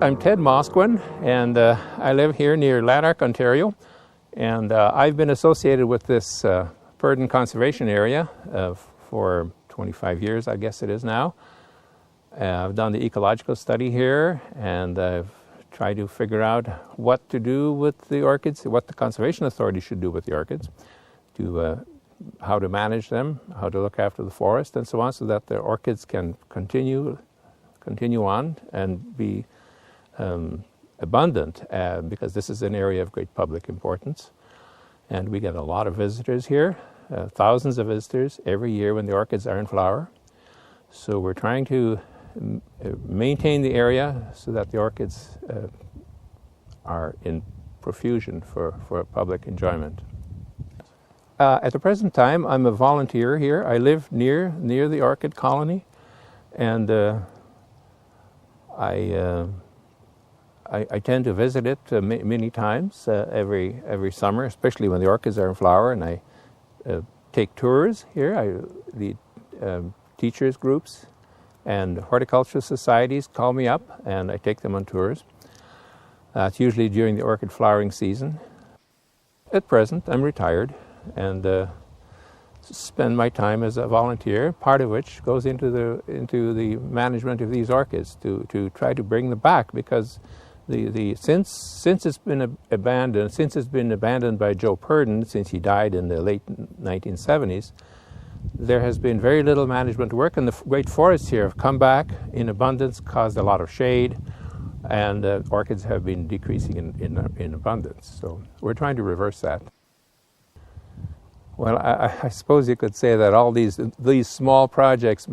I'm Ted Mosquin, and I live here near Lanark, Ontario. And I've been associated with this Purdon Conservation Area for 25 years, I guess it is now. I've done the ecological study here, and I've tried to figure out what to do with the orchids, what the Conservation Authority should do with the orchids, how to manage them, how to look after the forest, and so on, so that the orchids can continue on and be abundant, because this is an area of great public importance. And we get a lot of visitors here, thousands of visitors every year when the orchids are in flower. So we're trying to maintain the area so that the orchids are in profusion for public enjoyment. At the present time, I'm a volunteer here. I live near the orchid colony, and I tend to visit it many times every summer, especially when the orchids are in flower, and I take tours here. The teachers groups and horticultural societies call me up, and I take them on tours. It's usually during the orchid flowering season. At present, I'm retired and spend my time as a volunteer, part of which goes into the management of these orchids to try to bring them back, because since it's been abandoned by Joe Purdon, since he died in the late 1970s, there has been very little management work, and the great forests here have come back in abundance, caused a lot of shade, and orchids have been decreasing in abundance. So we're trying to reverse that. Well, I suppose you could say that all these small projects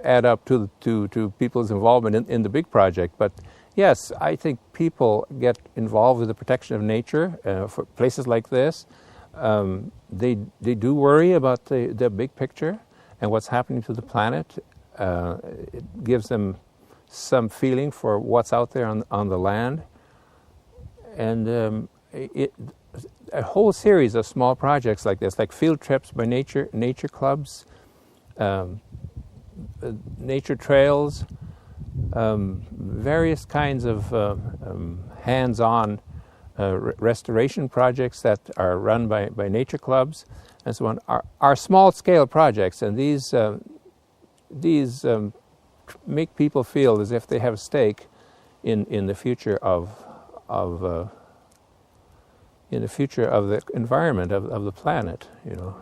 add up to people's involvement in the big project. But yes, I think people get involved with the protection of nature for places like this. They do worry about the big picture and what's happening to the planet. It gives them some feeling for what's out there on the land, and a whole series of small projects like this, like field trips by nature clubs, nature trails, various kinds of hands-on restoration projects that are run by nature clubs, and so on, are small-scale projects, and these make people feel as if they have a stake in the future of the environment of the planet, you know.